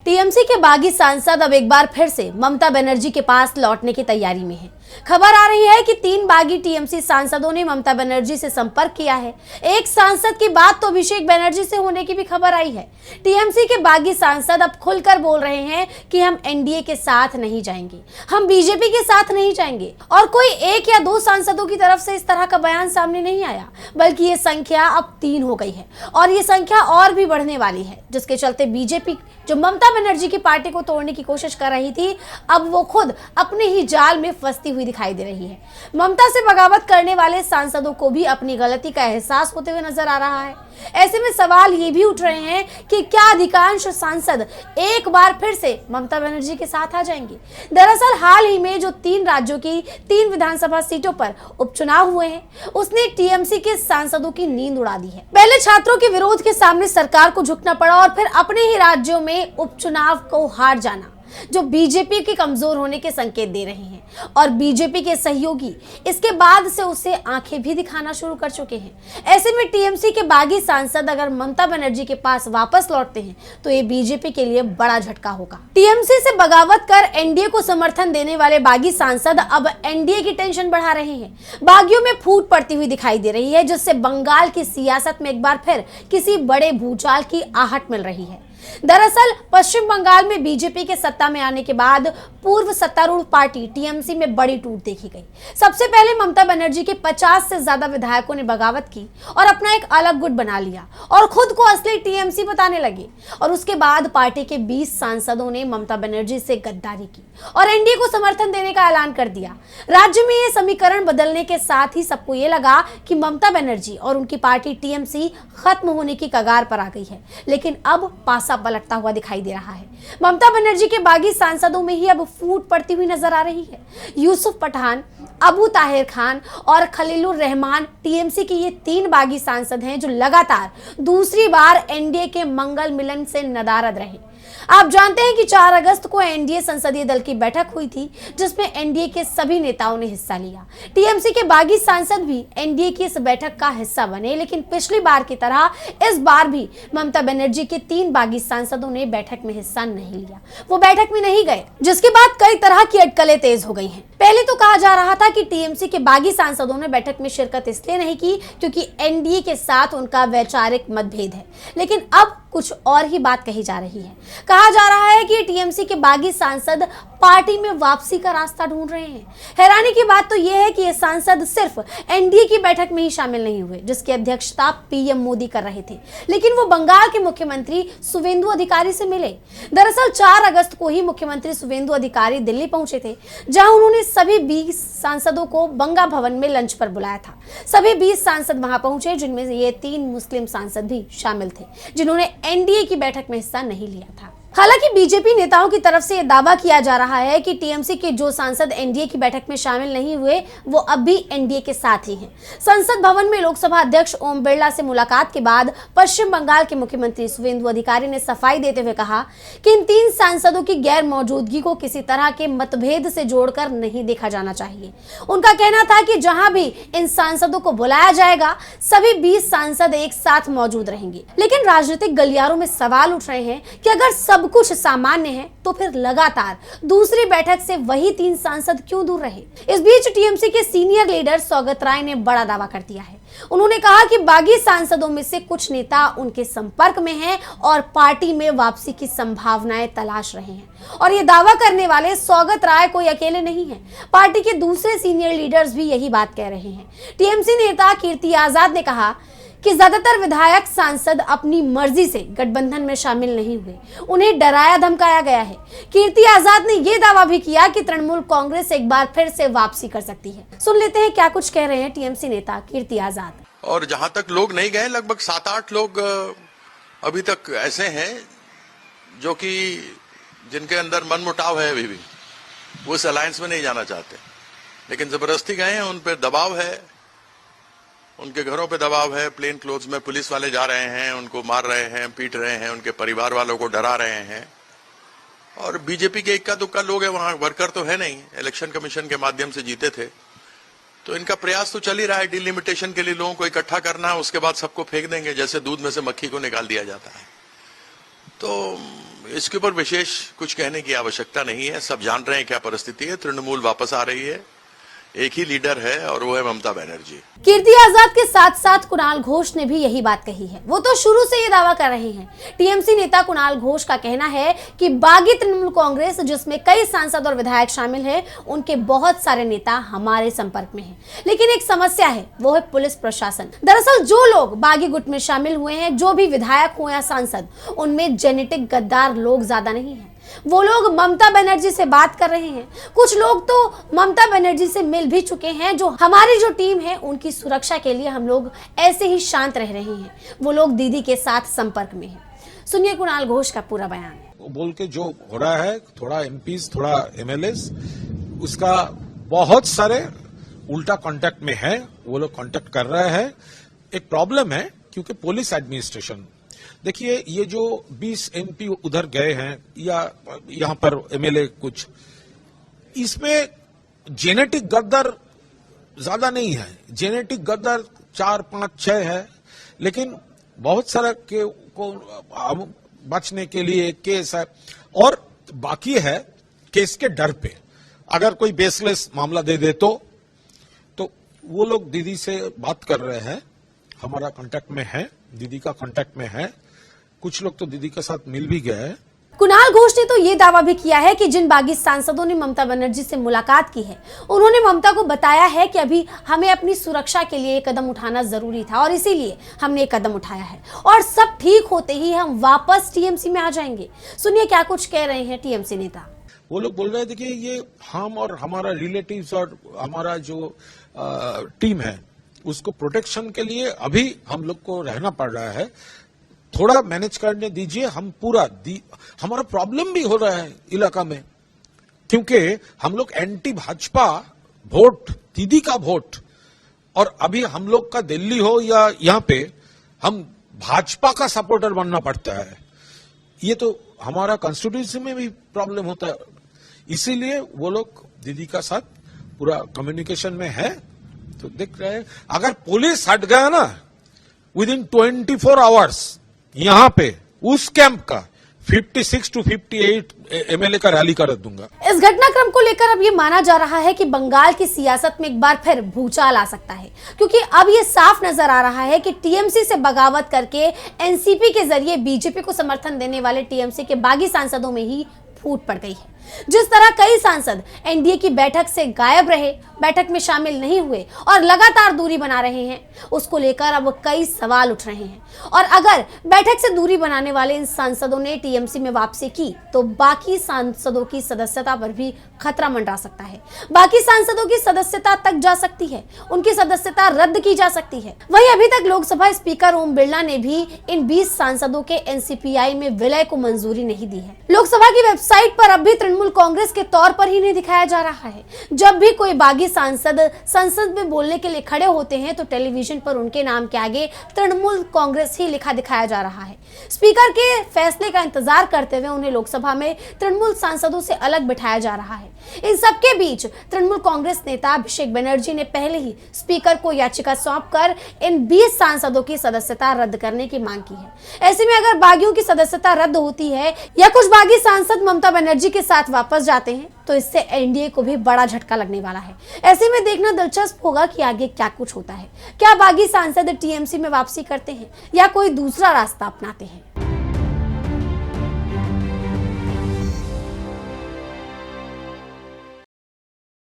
TMC के बागी सांसद अब एक बार फिर से ममता बनर्जी के पास लौटने की तैयारी में हैं। खबर आ रही है कि 3 बागी टीएमसी सांसदों ने ममता बनर्जी से संपर्क किया है। एक सांसद की बात तो अभिषेक बनर्जी से होने की भी खबर आई है। टीएमसी के बागी सांसद अब खुलकर बोल रहे हैं कि हम एनडीए के साथ नहीं जाएंगे, हम बीजेपी के साथ नहीं जाएंगे। और कोई 1 या 2 सांसदों की तरफ से इस तरह का बयान सामने नहीं आया, बल्कि ये संख्या अब 3 हो गई है और ये संख्या और भी बढ़ने वाली है, जिसके चलते बीजेपी जो ममता बनर्जी की पार्टी को तोड़ने की कोशिश कर रही थी, अब वो खुद अपने ही जाल में फंसती हुई दिखाई दे रही है। ममता से बगावत करने वाले सांसदों को भी अपनी गलती का एहसास होते हुए नजर आ रहा है। ऐसे में सवाल ये भी उठ रहे हैं कि क्या अधिकांश सांसद एक बार फिर से ममता बनर्जी के साथ आ जाएंगे। दरअसल हाल ही में जो 3 राज्यों की 3 विधानसभा सीटों पर उपचुनाव हुए हैं, उसने टीएमसी के सांसदों की नींद उड़ा दी है। पहले छात्रों के विरोध के सामने सरकार को झुकना पड़ा और फिर अपने ही राज्यों में उपचुनाव को हार जाना, जो बीजेपी के कमजोर होने के संकेत दे रहे हैं। और बीजेपी के सहयोगी इसके बाद से उसे आंखें भी दिखाना शुरू कर चुके हैं। ऐसे में टीएमसी के बागी सांसद अगर ममता बनर्जी के पास वापस लौटते हैं तो ये बीजेपी के लिए बड़ा झटका होगा। टीएमसी से बगावत कर एनडीए को समर्थन देने वाले बागी सांसद अब एनडीए की टेंशन बढ़ा रहे हैं। बागियों में फूट पड़ती हुई दिखाई दे रही है, जिससे बंगाल की सियासत में एक बार फिर किसी बड़े भूचाल की आहट मिल रही है। दरअसल पश्चिम बंगाल में बीजेपी के सत्ता में आने के बाद पूर्व सत्तारूढ़ पार्टी टीएमसी में बड़ी टूट देखी गई। सबसे पहले ममता बनर्जी के 50 से ज्यादा विधायकों ने बगावत की और अपना एक अलग गुट बना लिया और खुद को असली टीएमसी बताने लगे। और उसके बाद पार्टी के 20 सांसदों ने ममता बनर्जी से गद्दारी की और एनडीए को समर्थन देने का ऐलान कर दिया। राज्य में ये समीकरण बदलने के साथ ही सबको ये लगा कि ममता बनर्जी और उनकी पार्टी टीएमसी खत्म होने की कगार पर आ गई है, लेकिन अब पासा पलटता हुआ दिखाई दे रहा है। ममता बनर्जी के बागी सांसदों में ही अब फूट पड़ती हुई नजर आ रही है। यूसुफ पठान, अबू ताहिर खान और खलीलुर रहमान टीएमसी के ये 3 बागी सांसद हैं जो लगातार दूसरी बार एनडीए के मंगल मिलन से नदारद रहे। आप जानते हैं कि 4 अगस्त को एनडीए संसदीय दल की बैठक हुई थी, जिसमें एनडीए के सभी नेताओं ने हिस्सा लिया। टीएमसी के बागी सांसद भी एनडीए की इस बैठक का हिस्सा बने, लेकिन पिछली बार की तरह इस बार भी ममता बनर्जी के 3 बागी सांसदों ने बैठक में हिस्सा नहीं लिया। वो बैठक में नहीं गए, जिसके बाद कई तरह की अटकलें तेज हो गई हैं। पहले तो कहा जा रहा था कि टीएमसी के बागी सांसदों ने बैठक में शिरकत इसलिए नहीं की क्योंकि एनडीए के साथ उनका वैचारिक मतभेद है, लेकिन अब कुछ और ही बात कही जा रही है। कहा जा रहा है कि टीएमसी के बागी सांसद पार्टी में वापसी का रास्ता ढूंढ रहे हैं। हैरानी की बात तो यह है कि ये सांसद सिर्फ एनडीए की बैठक में ही शामिल नहीं हुए, जिसकी अध्यक्षता पीएम मोदी कर रहे थे, लेकिन वो बंगाल के मुख्यमंत्री शुवेंदु अधिकारी से मिले। दरअसल 4 अगस्त को ही मुख्यमंत्री शुवेंदु अधिकारी दिल्ली पहुंचे थे, जहां उन्होंने सभी 20 सांसदों को बंगा भवन में लंच पर बुलाया था। सभी 20 सांसद वहां पहुंचे, जिनमें ये 3 मुस्लिम सांसद भी शामिल थे, जिन्होंने एनडीए की बैठक में हिस्सा नहीं लिया था। हालांकि बीजेपी नेताओं की तरफ से यह दावा किया जा रहा है कि टीएमसी के जो सांसद एनडीए की बैठक में शामिल नहीं हुए, वो अब भी एनडीए के साथ ही हैं। संसद भवन में लोकसभा अध्यक्ष ओम बिरला से मुलाकात के बाद पश्चिम बंगाल के मुख्यमंत्री शुवेंदु अधिकारी ने सफाई देते हुए कहा कि इन 3 सांसदों की गैर मौजूदगी को किसी तरह के मतभेद से जोड़कर नहीं देखा जाना चाहिए। उनका कहना था कि जहां भी इन सांसदों को बुलाया जाएगा, सभी 20 सांसद एक साथ मौजूद रहेंगे। लेकिन राजनीतिक गलियारों में सवाल उठ रहे हैं कि अगर सब कुछ सामान्य है तो फिर लगातार दूसरी बैठक से वही 3 सांसद क्यों दूर रहे। इस बीच टीएमसी के सीनियर लीडर सौगत राय ने बड़ा दावा कर दिया है। उन्होंने कहा कि बागी सांसदों में से कुछ नेता उनके संपर्क में हैं और पार्टी में वापसी की संभावनाएं तलाश रहे हैं। और ये दावा करने वाले सौगत राय कोई अकेले नहीं है, पार्टी के दूसरे सीनियर लीडर्स भी यही बात कह रहे हैं। टीएमसी नेता कीर्ति आजाद ने कहा कि ज्यादातर विधायक सांसद अपनी मर्जी से गठबंधन में शामिल नहीं हुए, उन्हें डराया धमकाया गया है। कीर्ति आजाद ने यह दावा भी किया कि तृणमूल कांग्रेस एक बार फिर से वापसी कर सकती है। सुन लेते हैं क्या कुछ कह रहे हैं टीएमसी नेता कीर्ति आजाद। और जहां तक लोग नहीं गए, लगभग 7-8 लोग अभी तक ऐसे हैं जो कि जिनके अंदर मनमुटाव है, अभी भी वो इस अलायंस में नहीं जाना चाहते, लेकिन जबरदस्ती गए हैं। उन पर दबाव है, उनके घरों पे दबाव है, प्लेन क्लोथ्स में पुलिस वाले जा रहे हैं, उनको मार रहे हैं, पीट रहे हैं, उनके परिवार वालों को डरा रहे हैं। और बीजेपी के इक्का दुक्का लोग हैं वहां, वर्कर तो है नहीं, इलेक्शन कमीशन के माध्यम से जीते थे, तो इनका प्रयास तो चल ही रहा है डिलिमिटेशन के लिए लोगों को इकट्ठा करना है, उसके बाद सबको फेंक देंगे, जैसे दूध में से मक्खी को निकाल दिया जाता है। तो इसके ऊपर विशेष कुछ कहने की आवश्यकता नहीं है। सब जान रहे हैं क्या परिस्थिति है। तृणमूल वापस आ रही है, एक ही लीडर है और वो है ममता बनर्जी। कीर्ति आजाद के साथ साथ कुणाल घोष ने भी यही बात कही है। वो तो शुरू से ये दावा कर रहे हैं। टीएमसी नेता कुणाल घोष का कहना है कि बागी तृणमूल कांग्रेस, जिसमें कई सांसद और विधायक शामिल हैं, उनके बहुत सारे नेता हमारे संपर्क में हैं। लेकिन एक समस्या है, वो है पुलिस प्रशासन। दरअसल जो लोग बागी गुट में शामिल हुए हैं, जो भी विधायक हो या सांसद, उनमें जेनेटिक गद्दार लोग ज्यादा नहीं है। वो लोग ममता बनर्जी से बात कर रहे हैं। कुछ लोग तो ममता बनर्जी से मिल भी चुके हैं। जो हमारी जो टीम है, उनकी सुरक्षा के लिए हम लोग ऐसे ही शांत रह रहे हैं। वो लोग दीदी के साथ संपर्क में हैं। सुनिए कुणाल घोष का पूरा बयान। बोल के जो हो रहा है, थोड़ा एमपीज, थोड़ा एमएलएस, उसका बहुत सारे उल्टा कांटेक्ट में है। वो लोग कांटेक्ट कर रहे हैं। एक प्रॉब्लम है क्योंकि पुलिस एडमिनिस्ट्रेशन, देखिए ये जो 20 एमपी उधर गए हैं या यहां पर एमएलए कुछ, इसमें जेनेटिक गद्दार ज्यादा नहीं है। जेनेटिक गद्दार 4, 5, 6 है, लेकिन बहुत सारा के को बचने के लिए केस है और बाकी है केस के डर पे। अगर कोई बेसलेस मामला दे दे तो वो लोग दीदी से बात कर रहे हैं। हमारा कांटेक्ट में है, दीदी का कांटेक्ट में है। कुछ लोग तो दीदी के साथ मिल भी गए हैं। कुणाल घोष ने तो ये दावा भी किया है कि जिन बागी सांसदों ने ममता बनर्जी से मुलाकात की है, उन्होंने ममता को बताया है कि अभी हमें अपनी सुरक्षा के लिए एक कदम उठाना जरूरी था और इसीलिए हमने एक कदम उठाया है और सब ठीक होते ही हम वापस टीएमसी में आ जाएंगे। सुनिए क्या कुछ कह रहे हैं टीएमसी नेता। वो लोग बोल रहे हैं, देखिए ये हम और हमारा रिलेटिव्स और हमारा जो टीम है, उसको प्रोटेक्शन के लिए अभी हम लोग को रहना पड़ रहा है। थोड़ा मैनेज करने दीजिए। हम पूरा हमारा प्रॉब्लम भी हो रहा है इलाका में, क्योंकि हम लोग एंटी भाजपा वोट, दीदी का वोट, और अभी हम लोग का दिल्ली हो या यहां पे हम भाजपा का सपोर्टर बनना पड़ता है। ये तो हमारा कॉन्स्टिट्यूंसी में भी प्रॉब्लम होता है। इसीलिए वो लोग दीदी का साथ पूरा कम्युनिकेशन में है। तो देख रहे हैं, अगर पुलिस हट गया ना विदिन 24 आवर्स, यहां पे उस कैंप का 56 to 58 एमएलए का रैली कर दूंगा। इस घटनाक्रम को लेकर अब ये माना जा रहा है कि बंगाल की सियासत में एक बार फिर भूचाल आ सकता है, क्योंकि अब ये साफ नजर आ रहा है कि टीएमसी से बगावत करके एनसीपी के जरिए बीजेपी को समर्थन देने वाले टीएमसी के बागी सांसदों में ही फूट पड़ गई है। जिस तरह कई सांसद एनडीए की बैठक से गायब रहे, बैठक में शामिल नहीं हुए और लगातार दूरी बना रहे हैं, उसको लेकर अब कई सवाल उठ रहे हैं। और अगर बैठक से दूरी बनाने वाले इन सांसदों ने टीएमसी में वापसी की, तो बाकी सांसदों की सदस्यता पर भी खतरा मंडरा सकता है। बाकी सांसदों की सदस्यता तक जा सकती है, उनकी सदस्यता रद्द की जा सकती है। वहीं अभी तक लोकसभा स्पीकर ओम बिरला ने भी इन 20 सांसदों के एनसीपीआई में विलय को मंजूरी नहीं दी है। लोकसभा की वेबसाइट पर अब भी तृणमूल कांग्रेस के तौर पर ही नहीं दिखाया जा रहा है। जब भी कोई बागी सांसद संसद में बोलने के लिए खड़े होते हैं, तो टेलीविजन पर उनके नाम के आगे तृणमूल कांग्रेस ही लिखा दिखाया जा रहा है। स्पीकर के फैसले का इंतजार करते हुए उन्हें लोकसभा में तृणमूल सांसदों से अलग बिठाया जा रहा है। इन सबके बीच तृणमूल कांग्रेस नेता अभिषेक बनर्जी ने पहले ही स्पीकर को याचिका सौंपकर इन 20 सांसदों की सदस्यता रद्द करने की मांग की है। ऐसे में अगर बागियों की सदस्यता रद्द होती है या कुछ बागी सांसद ममता बनर्जी के साथ वापस जाते हैं, तो इससे एनडीए को भी बड़ा झटका लगने वाला है। ऐसे में देखना दिलचस्प होगा कि आगे क्या कुछ होता है। क्या बागी सांसद टीएमसी में वापसी करते हैं या कोई दूसरा रास्ता अपनाते हैं।